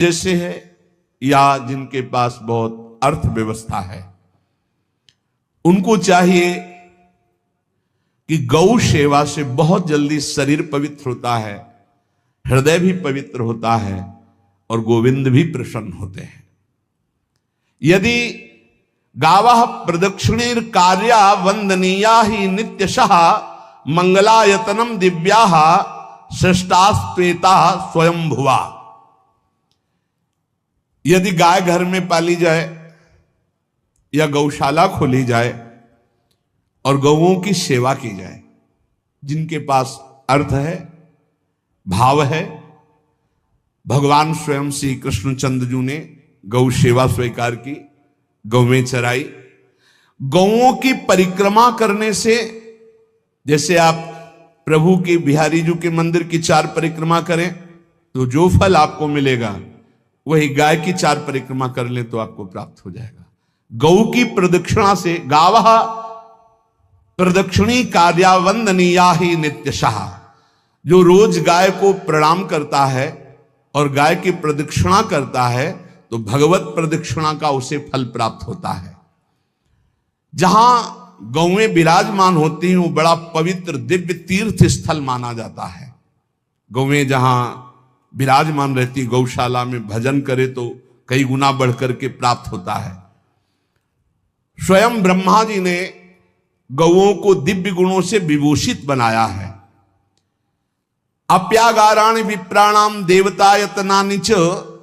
जैसे है या जिनके पास बहुत अर्थव्यवस्था है, उनको चाहिए कि गौ सेवा से बहुत जल्दी शरीर पवित्र होता है, हृदय भी पवित्र होता है और गोविंद भी प्रसन्न होते हैं। यदि गावः प्रदक्षिणीर कार्या वंदनीया ही नित्यशः मंगलायतनम दिव्याः श्रेष्ठास्त्वेता स्वयंभुवा। यदि गाय घर में पाली जाए या गौशाला खोली जाए और गौओं की सेवा की जाए, जिनके पास अर्थ है, भाव है, भगवान स्वयं श्री कृष्णचंद्र जी ने गौ सेवा स्वीकार की, गौवें चराई। गौओं की परिक्रमा करने से, जैसे आप प्रभु के बिहारी जी के मंदिर की 4 परिक्रमा करें तो जो फल आपको मिलेगा वही गाय की 4 परिक्रमा कर ले तो आपको प्राप्त हो जाएगा। गौ की प्रदक्षिणा से, गावः प्रदक्षिणी कार्या वंदनीया ही नित्यशः, जो रोज गाय को प्रणाम करता है और गाय की प्रदक्षिणा करता है तो भगवत प्रदक्षिणा का उसे फल प्राप्त होता है। जहां गौएं विराजमान होती हैं वो बड़ा पवित्र दिव्य तीर्थ स्थल माना जाता है। गौएं जहां विराजमान रहती, गौशाला में भजन करे तो कई गुना बढ़कर के प्राप्त होता है। स्वयं ब्रह्मा जी ने गौओं को दिव्य गुणों से विभूषित बनाया है। अप्यागाराणि विप्राणाम देवतायतनानि च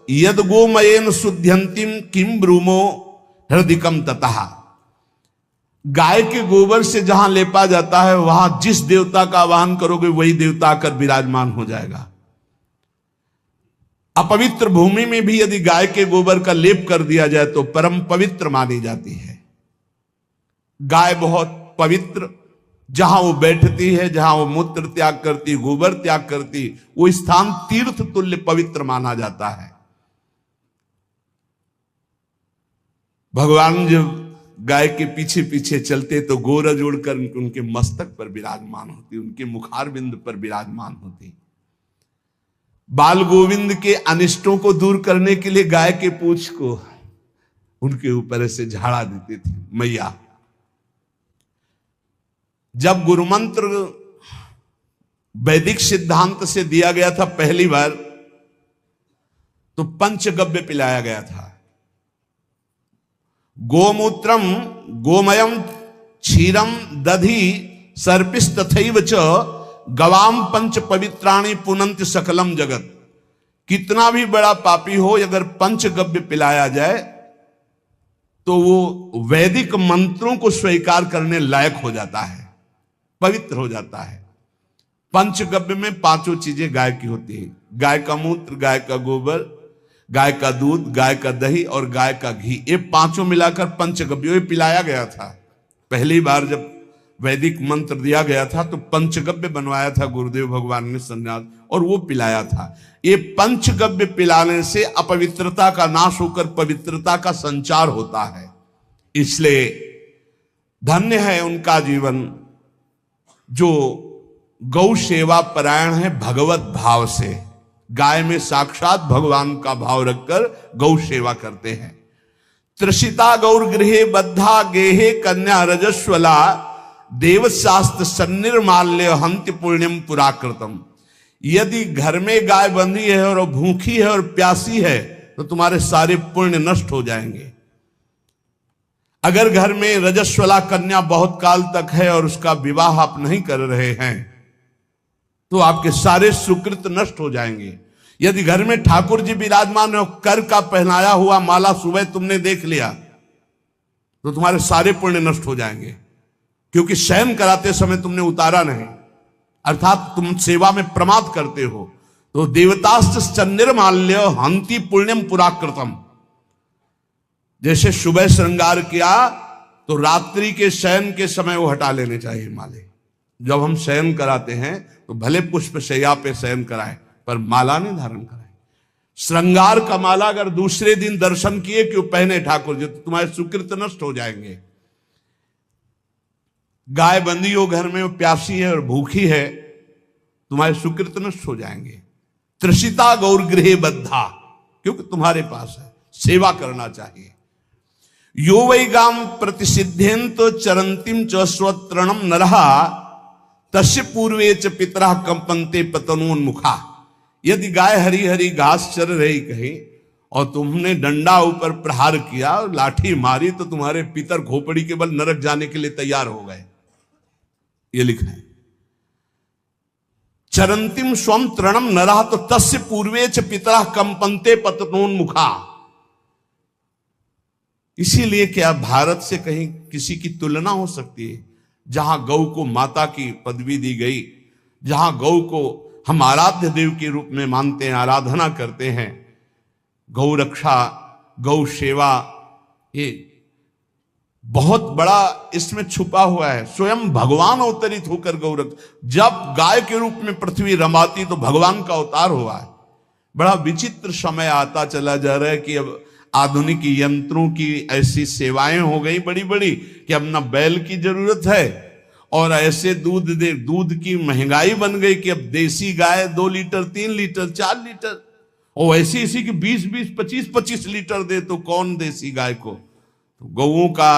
यद गोमयेन शुद्ध्यंतिम किम ब्रूमो हृदिकम ततः। गाय के गोबर से जहां लेपा जाता है वहां जिस देवता का आवाहन करोगे वही देवता आकर विराजमान हो जाएगा। अपवित्र भूमि में भी यदि गाय के गोबर का लेप कर दिया जाए तो परम पवित्र मानी जाती है। गाय बहुत पवित्र, जहां वो बैठती है, जहां वो मूत्र त्याग करती, गोबर त्याग करती, वो स्थान तीर्थ तुल्य पवित्र माना जाता है। भगवान जब गाय के पीछे पीछे चलते तो गोरज उड़कर उनके मस्तक पर विराजमान होती, उनके मुखार बिंद पर विराजमान होती। बाल गोविंद के अनिष्टों को दूर करने के लिए गाय के पूंछ को उनके ऊपर से झाड़ा देती थी मैया। जब गुरुमंत्र वैदिक सिद्धांत से दिया गया था पहली बार तो पंचगव्य पिलाया गया था। गोमूत्रम गोमयम क्षीरम दधि सर्पिस्तथैव च गवाम पंच पवित्राणि पुनंत सकलम जगत। कितना भी बड़ा पापी हो, अगर पंचगव्य पिलाया जाए तो वो वैदिक मंत्रों को स्वीकार करने लायक हो जाता है, पवित्र हो जाता है। पंचगव्य में 5 चीजें गाय की होती है। गाय का मूत्र, गाय का गोबर, गाय का दूध, गाय का दही और गाय का घी, ये 5 मिलाकर पंचगव्य पिलाया गया था। पहली बार जब वैदिक मंत्र दिया गया था तो पंचगव्य बनवाया था गुरुदेव भगवान ने सन्यास, और वो पिलाया था। ये पंचगव्य पिलाने से अपवित्रता का नाश होकर पवित्रता का संचार होता है। इसलिए धन्य है उनका जीवन जो गौ सेवा परायण है भगवत भाव से। गाय में साक्षात भगवान का भाव रखकर गौ सेवा करते हैं। त्रिषिता गौर गृहे बद्धा गेहे कन्या रजस्वला देवशास्त्र सन्निर्माल्य हंति पुण्यम पुराकृतम। यदि घर में गाय बंधी है और भूखी है और प्यासी है तो तुम्हारे सारे पुण्य नष्ट हो जाएंगे। अगर घर में रजस्वला कन्या बहुत काल तक है और उसका विवाह आप नहीं कर रहे हैं तो आपके सारे सुकृत नष्ट हो जाएंगे। यदि घर में ठाकुर जी विराजमान है, कर का पहनाया हुआ माला सुबह तुमने देख लिया तो तुम्हारे सारे पुण्य नष्ट हो जाएंगे, क्योंकि शयन कराते समय तुमने उतारा नहीं, अर्थात तुम सेवा में प्रमाद करते हो। तो देवतास्त्र सन्निर्माल्य हंति पुण्यम पुराकृतम। जैसे सुबह श्रृंगार किया तो रात्रि के शयन के समय वो हटा लेने चाहिए माले। जब हम शयन कराते हैं तो भले पुष्प शैया पे शयन कराएं पर माला नहीं धारण कराएं। श्रृंगार का माला अगर दूसरे दिन दर्शन किए क्यों पहने ठाकुर जी तो तुम्हारे सुकृत नष्ट हो जाएंगे। गाय बंदी हो घर में, वो प्यासी है और भूखी है, तुम्हारे सुकृत नष्ट हो जाएंगे। त्रिषिता गौर गृहे बद्धा, क्योंकि तुम्हारे पास है, सेवा करना चाहिए। यो वै गाम प्रतिसिद्धेन तो चरंतिम च स्वतरणम नरहा तस्य पूर्वे च पितरा कंपनते पतनोन्मुखा। यदि गाय हरी हरी घास चर रही कहीं और तुमने डंडा ऊपर प्रहार किया, लाठी मारी, तो तुम्हारे पितर खोपड़ी के बल नरक जाने के लिए तैयार हो गए। ये लिखा है चरंतिम स्वम तृणम नरहा तो तस्य पूर्वे च पितरा कंपनते पतनोन्मुखा। इसीलिए क्या भारत से कहीं किसी की तुलना हो सकती है, जहां गौ को माता की पदवी दी गई, जहां गौ को हम आराध्य देव के रूप में मानते हैं, आराधना करते हैं। गौ रक्षा, गौ सेवा, ये बहुत बड़ा इसमें छुपा हुआ है। स्वयं भगवान अवतरित होकर गौ रक्षा, जब गाय के रूप में पृथ्वी रमाती तो भगवान का अवतार हुआ है। बड़ा विचित्र समय आता चला जा रहा है कि अब आधुनिक यंत्रों की ऐसी सेवाएं हो गई बड़ी बड़ी कि अब ना बैल की जरूरत है, और ऐसे दूध की महंगाई बन गई कि अब देसी गाय 2 लीटर 3 लीटर 4 लीटर, और ऐसी इसी की 20-20 25-25 लीटर दे तो कौन देसी गाय को। तो गौओं का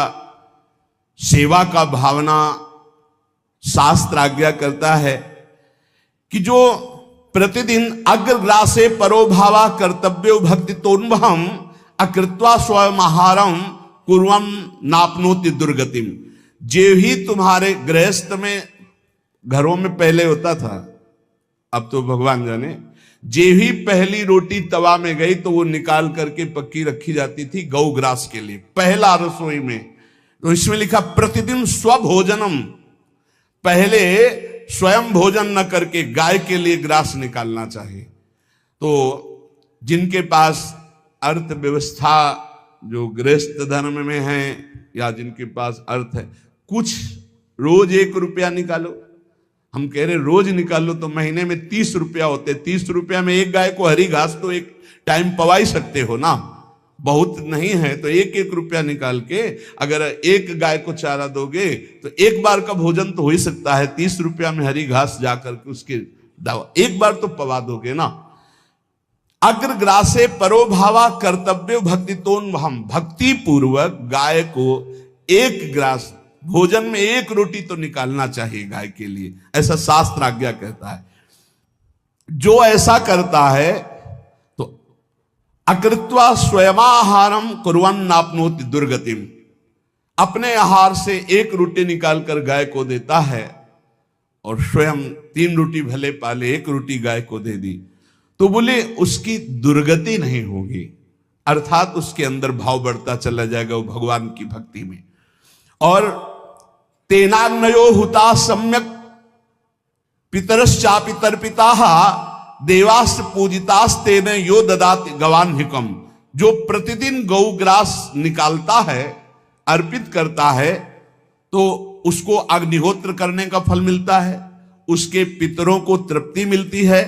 सेवा का भावना शास्त्र आज्ञा करता है कि जो प्रतिदिन अग्रग्रासे परोभावा कर्तव्यो भक्ति तोन्वहम अकृत्वा स्वयं आहारम कुर्वम नापनोति दुर्गतिम। जे ही तुम्हारे गृहस्थ में घरों में पहले होता था, अब तो भगवान जाने, जे ही पहली रोटी तवा में गई तो वो निकाल करके पक्की रखी जाती थी गौग्रास के लिए, पहला रसोई में। तो इसमें लिखा प्रतिदिन स्वभोजनम, पहले स्वयं भोजन न करके गाय के लिए ग्रास निकालना चाहिए। तो जिनके पास अर्थव्यवस्था, जो गृहस्थ धर्म में है या जिनके पास अर्थ है, कुछ रोज 1 रुपया निकालो। हम कह रहे रोज निकालो तो महीने में 30 रुपया होते। 30 रुपया में एक गाय को हरी घास तो एक टाइम पवा ही सकते हो ना, बहुत नहीं है तो 1-1 रुपया निकाल के अगर एक गाय को चारा दोगे तो एक बार का भोजन तो हो ही सकता है। 30 रुपया में हरी घास जाकर के उसके दवा एक बार तो पवा दोगे ना। अग्रग्रासे परोभावा कर्तव्य भक्ति तोन्वहम, भक्ति पूर्वक गाय को 1 ग्रास भोजन में 1 रोटी तो निकालना चाहिए गाय के लिए, ऐसा शास्त्र आज्ञा कहता है। जो ऐसा करता है तो अकृत्वा स्वयमाहारम कुर्वन् नाप्नोति दुर्गतिम, अपने आहार से 1 रोटी निकालकर गाय को देता है और स्वयं 3 रोटी भले पाले, 1 रोटी गाय को दे दी तो बोले उसकी दुर्गति नहीं होगी, अर्थात उसके अंदर भाव बढ़ता चला जाएगा वो भगवान की भक्ति में। और तेनाग्नयो हुता सम्यक पितरश्चापि तर्पिताः देवास्त पूजितास्तेन यो ददाति गवान्हिकम। जो प्रतिदिन गौग्रास निकालता है, अर्पित करता है, तो उसको अग्निहोत्र करने का फल मिलता है, उसके पितरों को तृप्ति मिलती है,